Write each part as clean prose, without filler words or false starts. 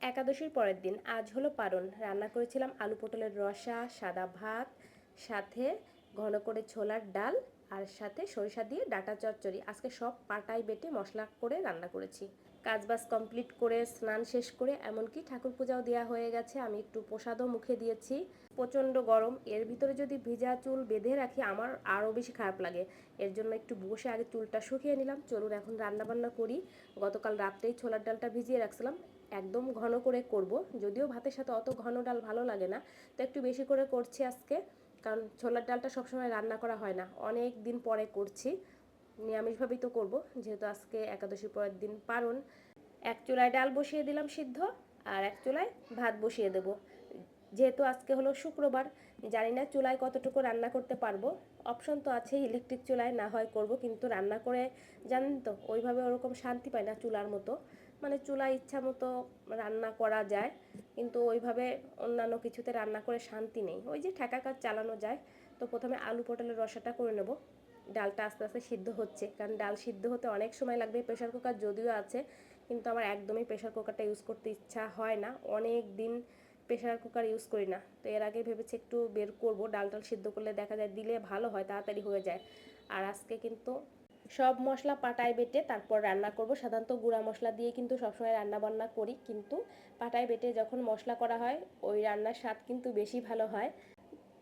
একাদশীর পরের দিন আজ হলো পারণ। রান্না করেছিলাম আলু পটলের রসা, সাদা ভাত, সাথে ঘন করে ছোলার ডাল, আর সাথে সরিষা দিয়ে ডাঁটা চচ্চড়ি। আজকে সব পাটায় বেটে মশলা করে রান্না করেছি। কাজবাজ কমপ্লিট করে স্নান শেষ করে এমনকি ঠাকুর পূজাও দেওয়া হয়ে গেছে। আমি একটু প্রসাদও মুখে দিয়েছি। প্রচণ্ড গরম, এর ভিতরে যদি ভিজা চুল বেঁধে রাখি আমার আরও বেশি খারাপ লাগে। এর জন্য একটু বসে আগে চুলটা শুকিয়ে নিলাম। চলুন এখন রান্না বান্না করি। গতকাল রাত্রেই ছোলার ডালটা ভিজিয়ে রাখছিলাম, একদম ঘন করে করব। যদিও ভাতের সাথে অত ঘন ডাল ভালো লাগে না, তো একটু বেশি করে করছি আজকে। কারণ ছোলার ডালটা সবসময় রান্না করা হয় না, অনেক দিন পরে করছি। নিরামিষভাবেই তো করব, যেহেতু আজকে একাদশী পরের দিন পারণ। এক চুলায় ডাল বসিয়ে দিলাম সিদ্ধ, আর এক চুলায় ভাত বসিয়ে দেব। যেহেতু আজকে হলো শুক্রবার, জানি না চুলায় কতটুকু রান্না করতে পারবো। অপশন তো আছে ইলেকট্রিক চুলায় না হয় করব, কিন্তু রান্না করে জানেন তো ওইভাবে ওরকম শান্তি পাই না চুলার মতো। মানে চুলায় ইচ্ছা মতো রান্না করা যায়, কিন্তু ওইভাবে অন্যান্য কিছুতে রান্না করে শান্তি নেই। ওই যে ঠেকা কাজ চালানো যায়। তো প্রথমে আলু পটলের রসাটা করে নেব। ডালটা আস্তে আস্তে সিদ্ধ হচ্ছে, কারণ ডাল সিদ্ধ হতে অনেক সময় লাগবে। প্রেশার কুকার যদিও আছে, কিন্তু আমার একদমই প্রেশার কুকারটা ইউজ করতে ইচ্ছা হয় না। অনেক দিন প্রেশার কুকার ইউজ করি না, তো এর আগে ভেবেছি একটু বের করব। ডাল টাল সিদ্ধ করলে দেখা যায় দিলে ভালো হয়, তাড়াতাড়ি হয়ে যায়। আর আজকে কিন্তু সব মশলা পাটায় বেটে তারপর রান্না করব। সাধারণত গুঁড়া মশলা দিয়ে কিন্তু সবসময় রান্না বান্না করি, কিন্তু পাটায় বেটে যখন মশলা করা হয় ওই রান্নার স্বাদ কিন্তু বেশি ভালো হয়।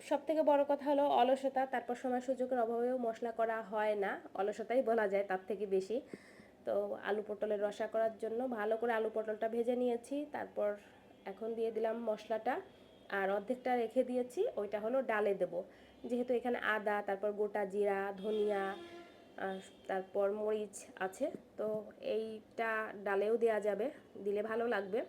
সব থেকে বড় কথা হলো অলসতা, তারপর সময় সুযোগের অভাবেও মশলা করা হয় না, অলসতাই বলা যায় তার থেকে বেশি। তো আলু পটলের রসা করার জন্য ভালো করে আলু পটলটা ভেজে নিয়েছি। তারপর এখন দিয়ে দিলাম মশলাটা, আর অর্ধেকটা রেখে দিয়েছি, ওইটা হলো ডালে দেব। যেহেতু এখানে আদা, তারপর গোটা জিরা, ধনিয়া, তারপর মরিচ আছে, তো এইটা ডালেও দেওয়া যাবে, দিলে ভালো লাগবে।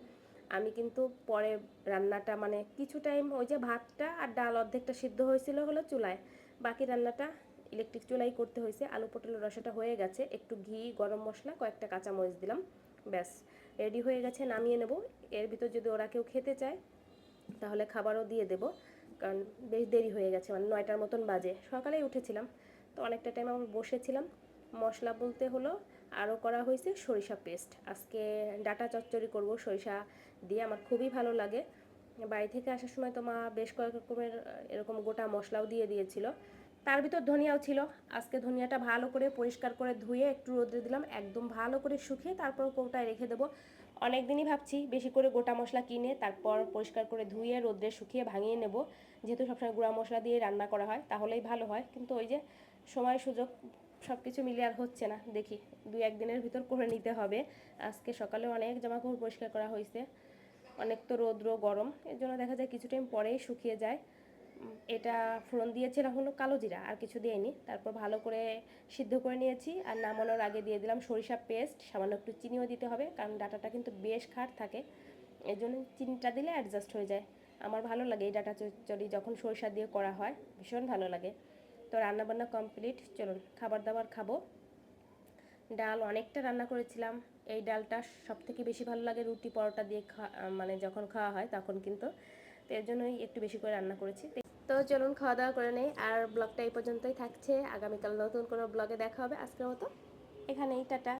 আমি কিন্তু পরে রান্নাটা মানে কিছু টাইম ওই যে ভাতটা আর ডাল অর্ধেকটা সিদ্ধ হয়েছিল হলো চুলায়, বাকি রান্নাটা ইলেকট্রিক চুলাই করতে হয়েছে। আলু পটলের রসাটা হয়ে গেছে, একটু ঘি, গরম মশলা, কয়েকটা কাঁচামরিচ দিলাম, ব্যাস রেডি হয়ে গেছে, নামিয়ে নেব। এর ভিতর যদি ওরা কেউ খেতে চায় তাহলে খাবারও দিয়ে দেব, কারণ বেশ দেরি হয়ে গেছে, মানে 9টার মতন বাজে। সকালেই উঠেছিলাম, তো অনেকটা টাইম আমি বসেছিলাম। মশলা বলতে হলো আরও করা হয়েছে সরিষা পেস্ট। আজকে ডাটা চচ্চড়ি করব সরিষা দিয়ে, আমার খুবই ভালো লাগে। বাড়ি থেকে আসার সময় তো মা বেশ কয়েক রকমের এরকম গোটা মশলাও দিয়ে দিয়েছিল, তার ভিতর ধনিয়াও ছিল। আজকে ধনিয়াটা ভালো করে পরিষ্কার করে ধুয়ে একটু রোদে দিলাম, একদম ভালো করে শুকিয়ে তারপর কৌটায় রেখে দেবো। অনেক দিনই ভাবছি বেশি করে গোটা মশলা কিনে তারপর পরিষ্কার করে ধুয়ে রোদে শুকিয়ে ভাঙিয়ে নেব। যেহেতু সবসময় গুঁড়া মশলা দিয়ে রান্না করা হয় তাহলেই ভালো হয়, কিন্তু ওই যে সময় সুযোগ সব কিছু মিলিয়ে আর হচ্ছে না। দেখি 2-1 দিনের ভিতর করে নিতে হবে। আজকে সকালে অনেক জামাকাপড় পরিষ্কার করা হয়েছে, অনেক তো রৌদ্র গরম, এর জন্য দেখা যায় কিছু টাইম পরেই শুকিয়ে যায়। এটা ফোড়ন দিয়েছিলাম হলো কালো জিরা, আর কিছু দিইনি। তারপর ভালো করে সিদ্ধ করে নিয়েছি, আর নামানোর আগে দিয়ে দিলাম সরিষা পেস্ট। সামান্য একটু চিনিও দিতে হবে, কারণ ডাটাটা কিন্তু বেশ খাট থাকে, এই জন্য চিনিটা দিলে অ্যাডজাস্ট হয়ে যায়। আমার ভালো লাগে এই ডাটা চচ্চড়ি যখন সরিষা দিয়ে করা হয়, ভীষণ ভালো লাগে। তো রান্নাবান্না কমপ্লিট, চলুন খাবার দাবার খাবো। ডাল অনেকটা রান্না করেছিলাম। এই ডালটা সব থেকে বেশি ভালো লাগে রুটি পরোটা দিয়ে মানে যখন খাওয়া হয় তখন কিন্তু, তো এর জন্যই একটু বেশি করে রান্না করেছি। তো চলুন খাওয়া দাওয়া করে নেই, আর ব্লগটা এই পর্যন্তই থাকছে। আগামীকাল নতুন কোনো ব্লগে দেখা হবে। আজকের মতো এখানেই, টাটা।